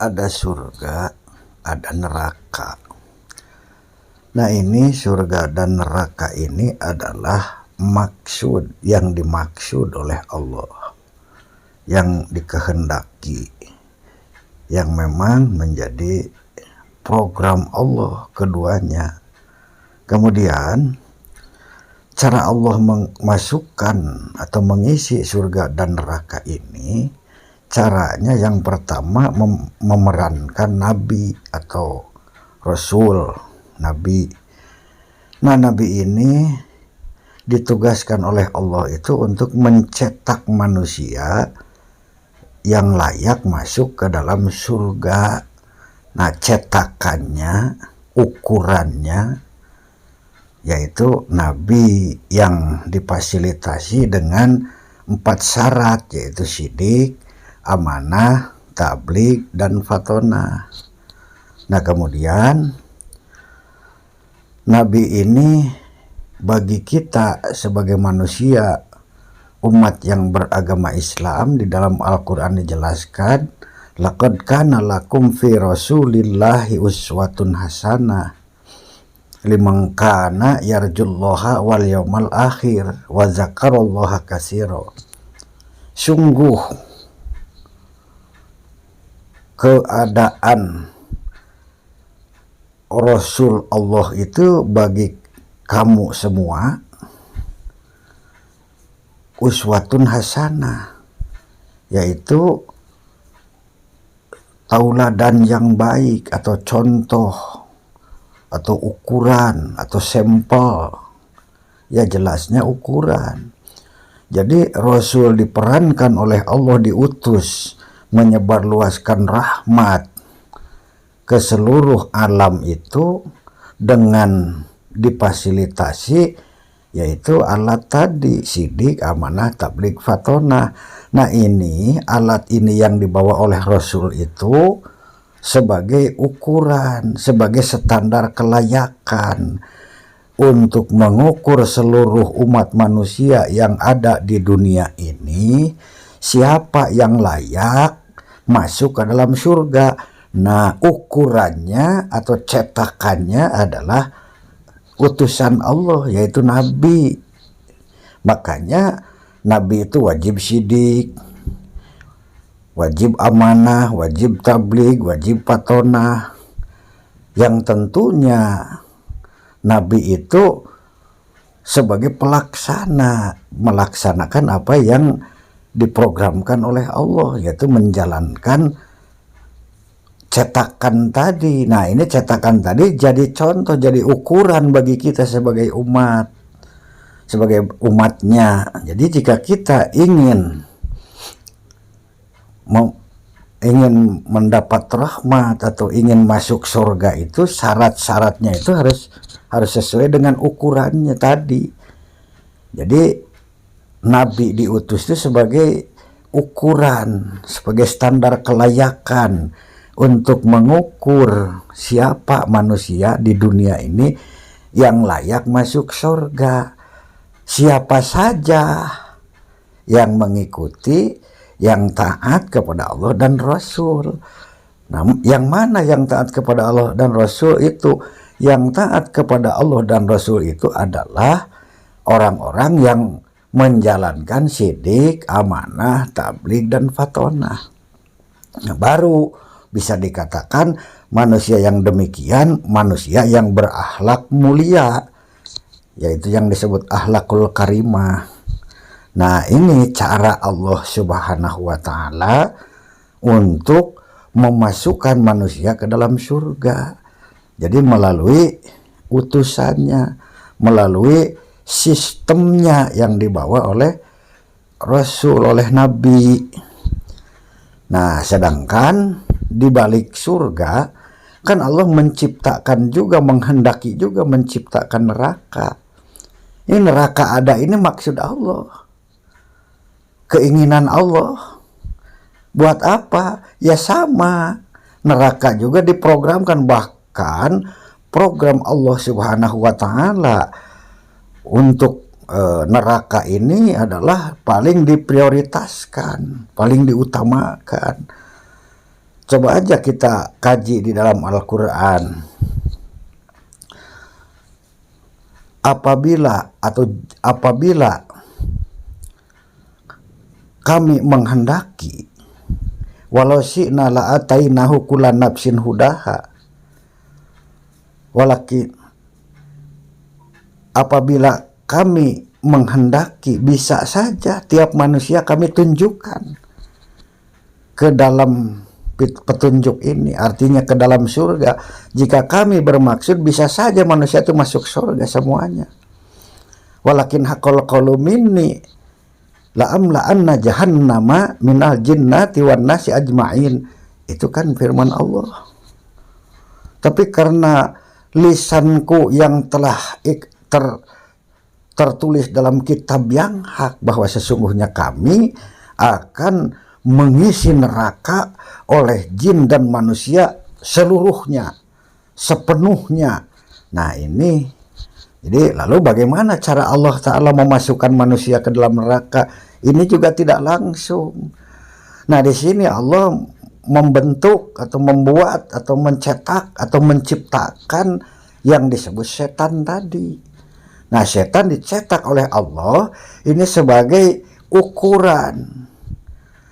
ada surga, ada neraka. Nah, ini surga dan neraka ini adalah maksud yang dimaksud oleh Allah, yang dikehendaki, yang memang menjadi program Allah keduanya. Kemudian cara Allah memasukkan atau mengisi surga dan neraka ini, caranya yang pertama memerankan nabi atau rasul, nabi. Nah, nabi ini ditugaskan oleh Allah itu untuk mencetak manusia yang layak masuk ke dalam surga. Nah, cetakannya, ukurannya, yaitu nabi yang difasilitasi dengan 4 syarat, yaitu syidik, amanah, tabligh, dan fatonah. Nah, kemudian nabi ini bagi kita sebagai manusia umat yang beragama Islam, di dalam Al-Quran dijelaskan, laqad kana lakum fi rasulillahi uswatun hasanah liman kana yarjullaha wal yawmal akhir wa zakarallaha katsira. Sungguh keadaan Rasul Allah itu bagi kamu semua uswatun hasanah, yaitu tauladan yang baik atau contoh atau ukuran atau sampel. Ya, jelasnya ukuran. Jadi Rasul diperankan oleh Allah, diutus menyebarluaskan rahmat ke seluruh alam itu dengan difasilitasi, yaitu alat tadi, sidik, amanah, tabligh, fatonah. Nah, ini alat ini yang dibawa oleh Rasul itu sebagai ukuran, sebagai standar kelayakan untuk mengukur seluruh umat manusia yang ada di dunia ini, siapa yang layak masuk ke dalam surga. Nah, ukurannya atau cetakannya adalah utusan Allah, yaitu nabi. Makanya nabi itu wajib syidik, wajib amanah, wajib tabligh, wajib fatonah. Yang tentunya nabi itu sebagai pelaksana, melaksanakan apa yang diprogramkan oleh Allah, yaitu menjalankan cetakan tadi. Nah, ini cetakan tadi jadi contoh, jadi ukuran bagi kita sebagai umat, sebagai umatnya. Jadi jika kita ingin mendapat rahmat atau ingin masuk surga, itu syarat-syaratnya itu harus sesuai dengan ukurannya tadi. Jadi nabi diutus itu sebagai ukuran, sebagai standar kelayakan untuk mengukur siapa manusia di dunia ini yang layak masuk surga. Siapa saja yang mengikuti, yang taat kepada Allah dan Rasul. Nah, yang mana yang taat kepada Allah dan Rasul itu? Yang taat kepada Allah dan Rasul itu adalah orang-orang yang menjalankan syidik, amanah, tabligh, dan fatonah. Nah, baru bisa dikatakan manusia yang demikian manusia yang berakhlak mulia, yaitu yang disebut akhlakul karimah. Nah, ini cara Allah Subhanahu wa ta'ala untuk memasukkan manusia ke dalam surga. Jadi melalui utusannya, melalui sistemnya yang dibawa oleh Rasul, oleh Nabi. Nah, sedangkan di balik surga kan Allah menciptakan juga, menghendaki juga menciptakan neraka. Ini neraka ada, ini maksud Allah, keinginan Allah. Buat apa? Ya sama, neraka juga diprogramkan. Bahkan program Allah Subhanahu wa ta'ala untuk neraka ini adalah paling diprioritaskan, paling diutamakan. Coba aja kita kaji di dalam Al-Quran. Apabila kami menghendaki, walau syi'na la'atainahu kulla nafsin hudaha, walakin apabila kami menghendaki, bisa saja tiap manusia kami tunjukkan ke dalam petunjuk ini, artinya ke dalam surga. Jika kami bermaksud, bisa saja manusia itu masuk surga semuanya. Walakin haqqal qawlu minni la'amla'anna jahannama minal jinnati wan nasi ajma'in. Itu kan firman Allah. Tapi karena lisanku yang telah tertulis dalam kitab yang hak, bahwa sesungguhnya kami akan mengisi neraka oleh jin dan manusia seluruhnya, sepenuhnya. Nah ini, jadi lalu bagaimana cara Allah Ta'ala memasukkan manusia ke dalam neraka? Ini juga tidak langsung. Nah di sini Allah membentuk atau membuat atau mencetak atau menciptakan yang disebut setan tadi. Nah setan dicetak oleh Allah ini sebagai ukuran,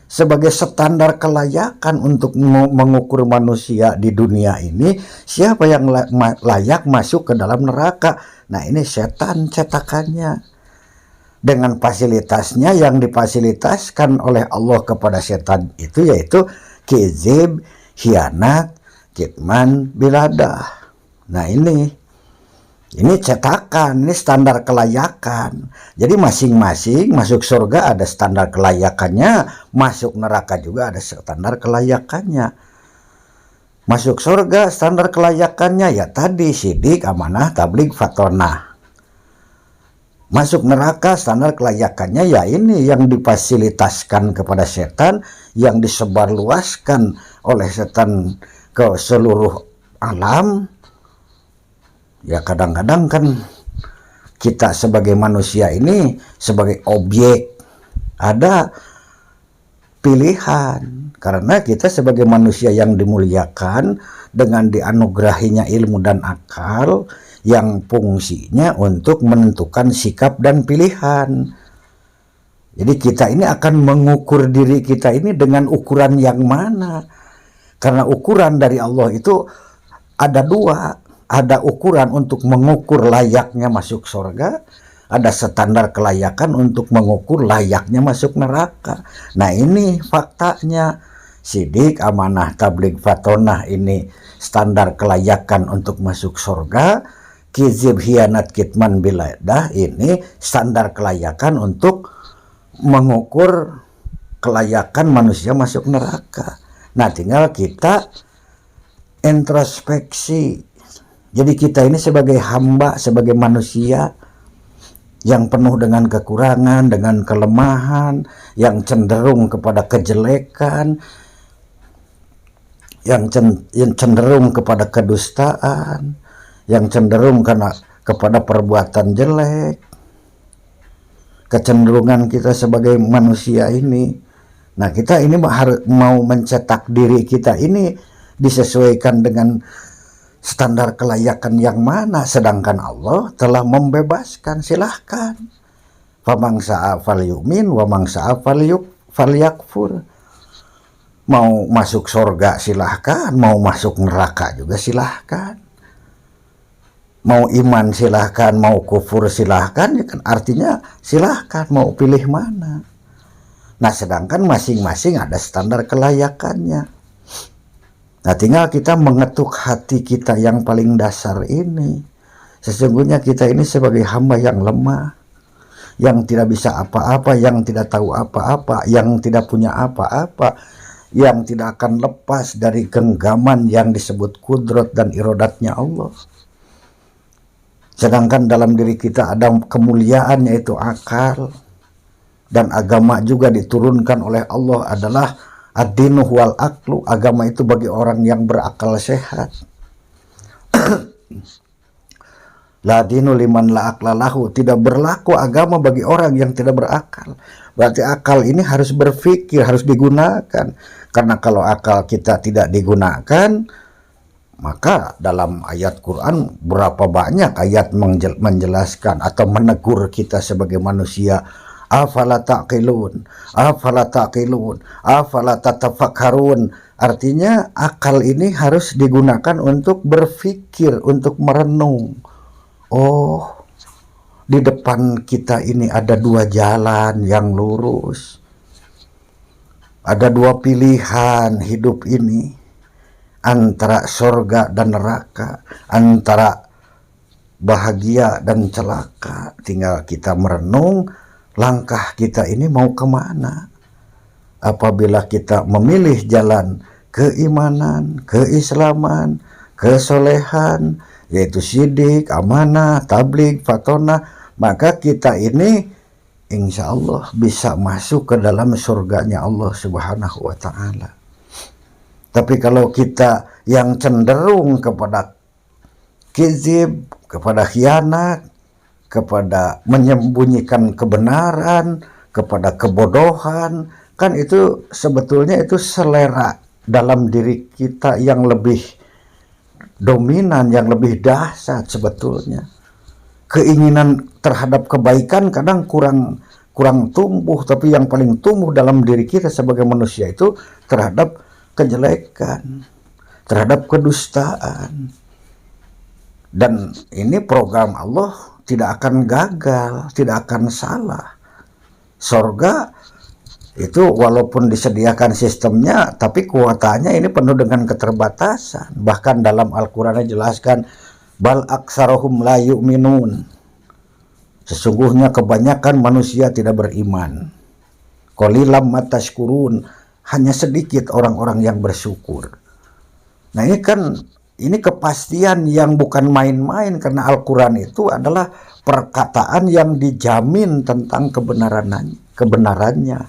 sebagai standar kelayakan untuk mengukur manusia di dunia ini, siapa yang layak masuk ke dalam neraka. Nah ini setan cetakannya, dengan fasilitasnya yang difasilitaskan oleh Allah kepada setan itu, yaitu kizib, khianat, kitman, biladah. Nah ini cetakan, ini standar kelayakan. Jadi masing-masing masuk surga ada standar kelayakannya, masuk neraka juga ada standar kelayakannya. Masuk surga standar kelayakannya ya tadi sidik, amanah, tabligh, fatonah. Masuk neraka standar kelayakannya ya ini yang difasilitaskan kepada setan, yang disebarluaskan oleh setan ke seluruh alam. Ya kadang-kadang kan kita sebagai manusia ini sebagai objek, ada pilihan, karena kita sebagai manusia yang dimuliakan dengan dianugerahinya ilmu dan akal yang fungsinya untuk menentukan sikap dan pilihan. Jadi kita ini akan mengukur diri kita ini dengan ukuran yang mana, karena ukuran dari Allah itu ada dua. Ada ukuran untuk mengukur layaknya masuk surga, ada standar kelayakan untuk mengukur layaknya masuk neraka. Nah ini faktanya, sidik, amanah, tabligh, fatonah ini standar kelayakan untuk masuk surga. Kizib, khianat, kitman, biladah ini standar kelayakan untuk mengukur kelayakan manusia masuk neraka. Nah tinggal kita introspeksi. Jadi kita ini sebagai hamba, sebagai manusia yang penuh dengan kekurangan, dengan kelemahan, yang cenderung kepada kejelekan, yang cenderung kepada kedustaan, yang cenderung kepada perbuatan jelek. Kecenderungan kita sebagai manusia ini. Nah kita ini mau mencetak diri kita ini disesuaikan dengan standar kelayakan yang mana, sedangkan Allah telah membebaskan, silahkan. Faman sa'a falyu'min wa man sa'a falyakfur. Mau masuk surga silahkan, mau masuk neraka juga silahkan. Mau iman silahkan, mau kufur silahkan, ya kan artinya silahkan mau pilih mana. Nah sedangkan masing-masing ada standar kelayakannya. Nah tinggal kita mengetuk hati kita yang paling dasar ini. Sesungguhnya kita ini sebagai hamba yang lemah, yang tidak bisa apa-apa, yang tidak tahu apa-apa, yang tidak punya apa-apa, yang tidak akan lepas dari genggaman yang disebut kudrat dan irodatnya Allah. Sedangkan dalam diri kita ada kemuliaan, yaitu akal, dan agama juga diturunkan oleh Allah adalah ad-dinu wal aklu, agama itu bagi orang yang berakal sehat. La dinu liman la akla lahu, tidak berlaku agama bagi orang yang tidak berakal. Berarti akal ini harus berpikir, harus digunakan. Karena kalau akal kita tidak digunakan, maka dalam ayat Quran berapa banyak ayat menjelaskan atau menegur kita sebagai manusia. Afala taqilun, afala taqilun, afala tatafakkarun. Artinya akal ini harus digunakan untuk berpikir, untuk merenung. Oh, di depan kita ini ada dua jalan yang lurus. Ada dua pilihan hidup ini. Antara sorga dan neraka, antara bahagia dan celaka. Tinggal kita merenung langkah kita ini mau kemana. Apabila kita memilih jalan keimanan, keislaman, kesolehan, yaitu syidik, amanah, tabligh, fatonah, maka kita ini insya Allah bisa masuk ke dalam surganya Allah Subhanahu wa ta'ala. Tapi kalau kita yang cenderung kepada kizib, kepada khianat, kepada menyembunyikan kebenaran, kepada kebodohan, kan itu sebetulnya itu selera dalam diri kita yang lebih dominan, yang lebih dahsyat sebetulnya. Keinginan terhadap kebaikan kadang kurang tumbuh, tapi yang paling tumbuh dalam diri kita sebagai manusia itu terhadap kejelekan, terhadap kedustaan. Dan ini program Allah tidak akan gagal, tidak akan salah. Sorga itu walaupun disediakan sistemnya, tapi kuotanya ini penuh dengan keterbatasan. Bahkan dalam Al-Quran dijelaskan, bal aksarohum la yu'minun. Sesungguhnya kebanyakan manusia tidak beriman. Qalilam matashkurun. Hanya sedikit orang-orang yang bersyukur. Nah ini kepastian yang bukan main-main, karena Al-Quran itu adalah perkataan yang dijamin tentang kebenarannya.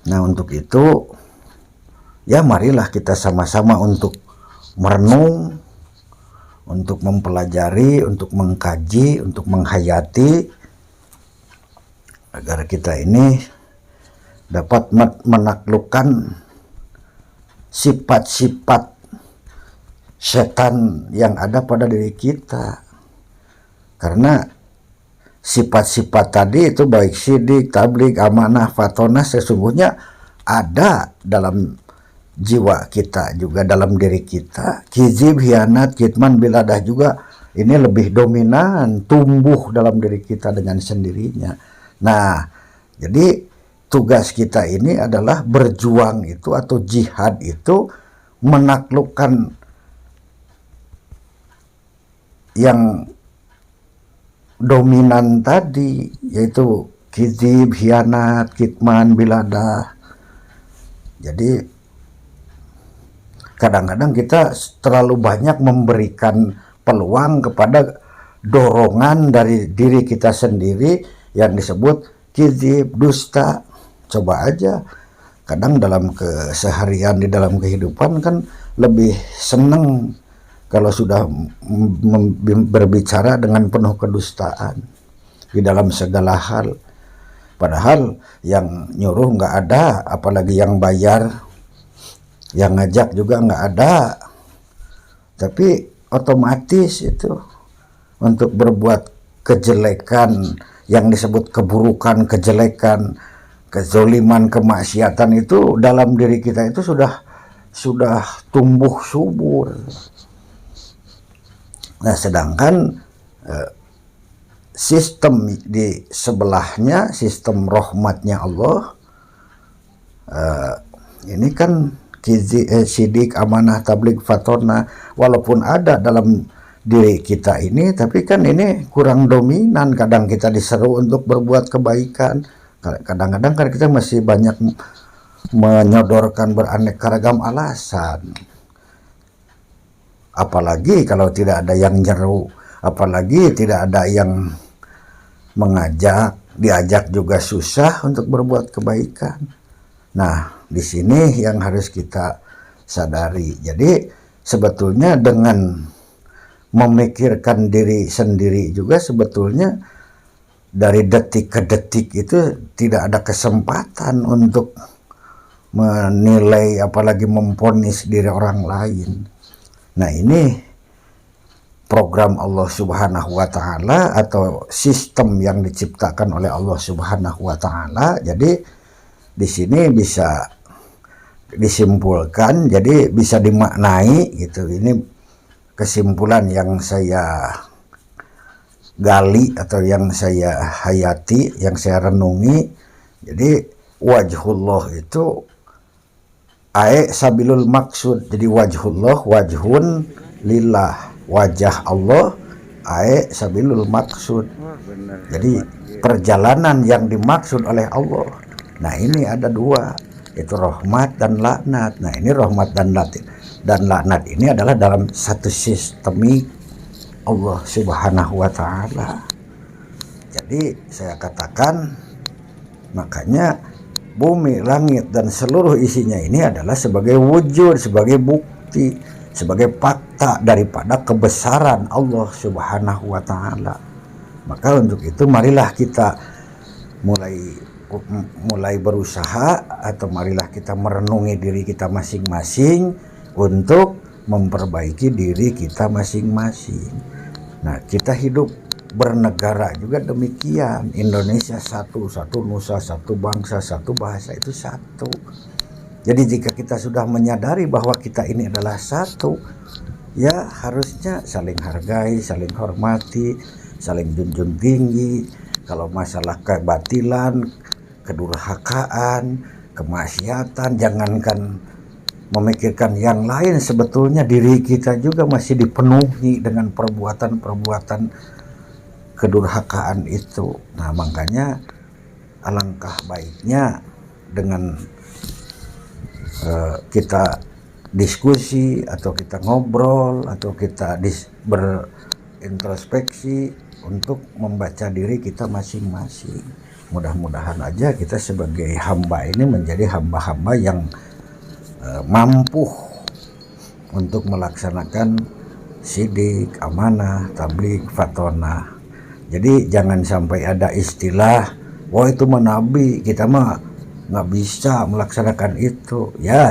Nah untuk itu ya marilah kita sama-sama untuk merenung, untuk mempelajari, untuk mengkaji, untuk menghayati, agar kita ini dapat menaklukkan sifat-sifat setan yang ada pada diri kita. Karena sifat-sifat tadi itu baik syidik, tabligh, amanah, fatonah sesungguhnya ada dalam jiwa kita, juga dalam diri kita. Kizib, hianat, kitman, biladah juga ini lebih dominan, tumbuh dalam diri kita dengan sendirinya. Nah, jadi tugas kita ini adalah berjuang itu atau jihad itu menaklukkan yang dominan tadi, yaitu kizib, hianat, kitman, biladah. Jadi kadang-kadang kita terlalu banyak memberikan peluang kepada dorongan dari diri kita sendiri yang disebut kizib, dusta. Coba aja, kadang dalam keseharian di dalam kehidupan kan lebih seneng kalau sudah berbicara dengan penuh kedustaan di dalam segala hal. Padahal yang nyuruh nggak ada, apalagi yang bayar, yang ngajak juga nggak ada. Tapi otomatis itu untuk berbuat kejelekan, yang disebut keburukan, kejelekan, kezoliman, kemaksiatan itu dalam diri kita itu sudah tumbuh subur. Nah, sedangkan sistem di sebelahnya, sistem rahmatnya Allah, ini kan syidik, amanah, tabligh, fatonah, walaupun ada dalam diri kita ini, tapi kan ini kurang dominan. Kadang kita diseru untuk berbuat kebaikan, kadang-kadang kan kita masih banyak menyodorkan beraneka ragam alasan. Apalagi kalau tidak ada yang nyeru, apalagi tidak ada yang mengajak, diajak juga susah untuk berbuat kebaikan. Nah, di sini yang harus kita sadari. Jadi sebetulnya dengan memikirkan diri sendiri juga sebetulnya dari detik ke detik itu tidak ada kesempatan untuk menilai apalagi memvonis diri orang lain. Nah, ini program Allah Subhanahu wa taala atau sistem yang diciptakan oleh Allah Subhanahu wa taala. Jadi di sini bisa disimpulkan, jadi bisa dimaknai gitu. Ini kesimpulan yang saya gali atau yang saya hayati, yang saya renungi. Jadi wajhullah itu sabilul maksud. Jadi wajhullah, wajhun lillah, wajah Allah sabilul maksud. Jadi perjalanan yang dimaksud oleh Allah. Nah, ini ada dua, itu rahmat dan laknat. Nah, ini rahmat dan laknat ini adalah dalam satu sistemik Allah Subhanahu wa taala. Jadi saya katakan, makanya bumi, langit dan seluruh isinya ini adalah sebagai wujud, sebagai bukti, sebagai fakta daripada kebesaran Allah Subhanahu wa taala. Maka untuk itu marilah kita mulai berusaha, atau marilah kita merenungi diri kita masing-masing untuk memperbaiki diri kita masing-masing. Nah, kita hidup bernegara juga demikian. Indonesia satu nusa, satu bangsa, satu bahasa, itu satu. Jadi jika kita sudah menyadari bahwa kita ini adalah satu, ya harusnya saling hargai, saling hormati, saling junjung tinggi. Kalau masalah kebatilan, kedurhakaan, kemaksiatan, jangankan memikirkan yang lain, sebetulnya diri kita juga masih dipenuhi dengan perbuatan-perbuatan kedurhakaan itu. Nah, makanya alangkah baiknya dengan kita diskusi atau kita ngobrol atau kita berintrospeksi untuk membaca diri kita masing-masing. Mudah-mudahan aja kita sebagai hamba ini menjadi hamba-hamba yang mampu untuk melaksanakan sidik, amanah, tabligh, fatonah. Jadi jangan sampai ada istilah, wah itu mah nabi, kita mah nggak bisa melaksanakan itu. Ya,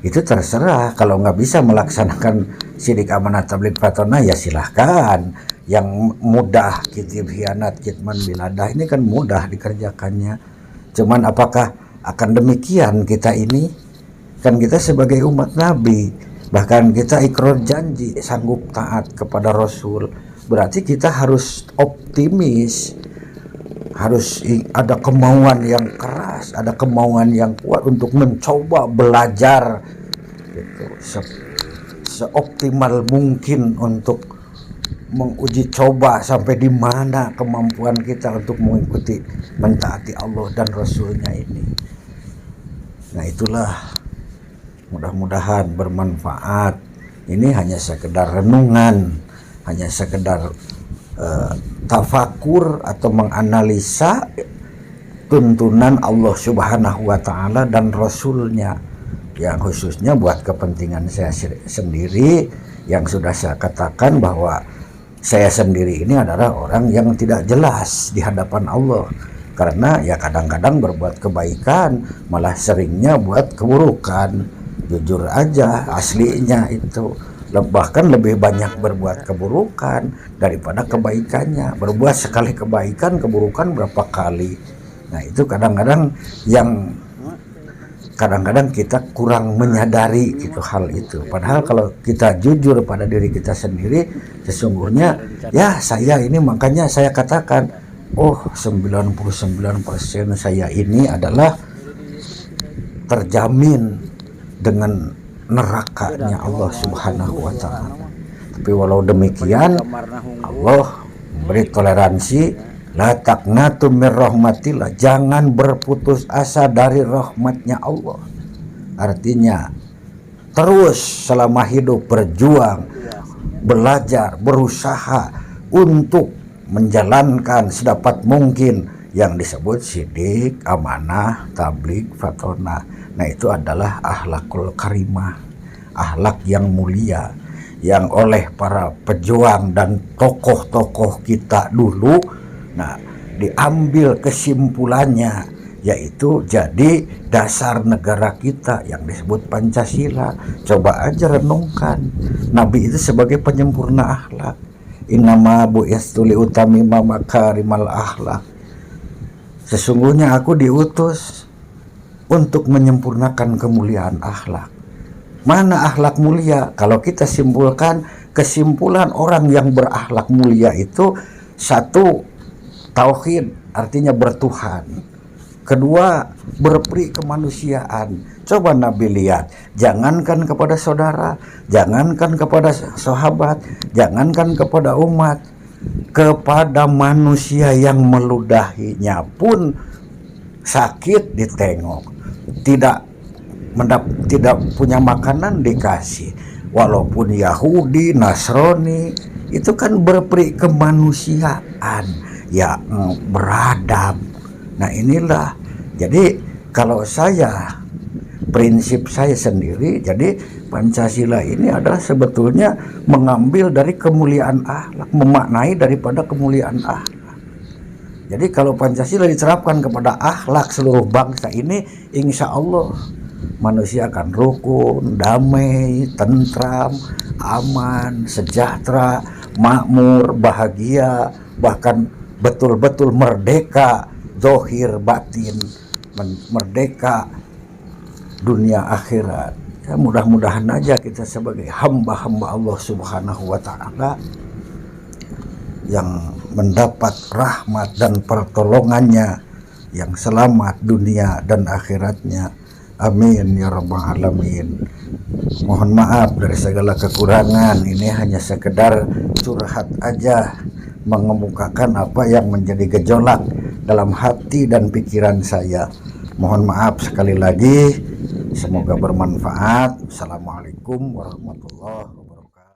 itu terserah. Kalau nggak bisa melaksanakan sidik, amanah, tabligh, fatonah, ya silahkan. Yang mudah, kitib, hianat, kitman, biladah, ini kan mudah dikerjakannya. Cuman apakah akan demikian kita ini? Kan kita sebagai umat Nabi, bahkan kita ikrar janji sanggup taat kepada Rasul. Berarti kita harus optimis, harus ada kemauan yang keras, ada kemauan yang kuat untuk mencoba belajar gitu, seoptimal mungkin untuk menguji coba sampai di mana kemampuan kita untuk mengikuti, mentaati Allah dan Rasulnya ini. Nah, itulah, mudah-mudahan bermanfaat. Ini hanya sekedar renungan, hanya sekedar tafakur atau menganalisa tuntunan Allah Subhanahu wa taala dan Rasulnya, yang khususnya buat kepentingan saya sendiri, yang sudah saya katakan bahwa saya sendiri ini adalah orang yang tidak jelas di hadapan Allah. Karena ya kadang-kadang berbuat kebaikan, malah seringnya buat keburukan. Jujur aja, aslinya itu bahkan lebih banyak berbuat keburukan daripada kebaikannya. Berbuat sekali kebaikan, keburukan berapa kali. Nah, itu kadang-kadang kita kurang menyadari gitu hal itu. Padahal kalau kita jujur pada diri kita sendiri, sesungguhnya ya saya ini, makanya saya katakan, 99% saya ini adalah terjamin dengan nerakanya Allah Subhanahu wa taala. Tapi walau demikian, Allah memberi toleransi, la taqnatu mir rahmatillah, jangan berputus asa dari rahmatnya Allah. Artinya terus selama hidup berjuang, belajar, berusaha untuk menjalankan sedapat mungkin yang disebut sidik, amanah, tabligh, fatonah. Nah, itu adalah akhlakul karimah, akhlak yang mulia, yang oleh para pejuang dan tokoh-tokoh kita dulu, nah diambil kesimpulannya, yaitu jadi dasar negara kita yang disebut Pancasila. Coba aja renungkan, Nabi itu sebagai penyempurna akhlak. Innama bu'istu liutamima makarimal akhlak. Sesungguhnya aku diutus untuk menyempurnakan kemuliaan akhlak. Mana akhlak mulia? Kalau kita simpulkan, kesimpulan orang yang berakhlak mulia itu satu, tauhid, artinya bertuhan. Kedua, berperi kemanusiaan. Coba Nabi lihat, jangankan kepada saudara, jangankan kepada sahabat, jangankan kepada umat, kepada manusia yang meludahinya pun sakit ditengok, tidak punya makanan dikasih. Walaupun Yahudi, Nasrani, itu kan berperi kemanusiaan, ya beradab. Nah inilah, jadi kalau saya, prinsip saya sendiri, jadi Pancasila ini adalah sebetulnya mengambil dari kemuliaan akhlak, memaknai daripada kemuliaan akhlak. Jadi kalau Pancasila diterapkan kepada akhlak seluruh bangsa ini, insya Allah manusia akan rukun, damai, tentram, aman, sejahtera, makmur, bahagia, bahkan betul-betul merdeka zahir batin, merdeka dunia akhirat. Ya, mudah-mudahan aja kita sebagai hamba-hamba Allah Subhanahu wa Ta'ala yang mendapat rahmat dan pertolongannya, yang selamat dunia dan akhiratnya. Amin ya rabbal alamin. Mohon maaf dari segala kekurangan. Ini hanya sekedar curhat aja, mengemukakan apa yang menjadi gejolak dalam hati dan pikiran saya. Mohon maaf sekali lagi. Semoga bermanfaat. Assalamualaikum warahmatullahi wabarakatuh.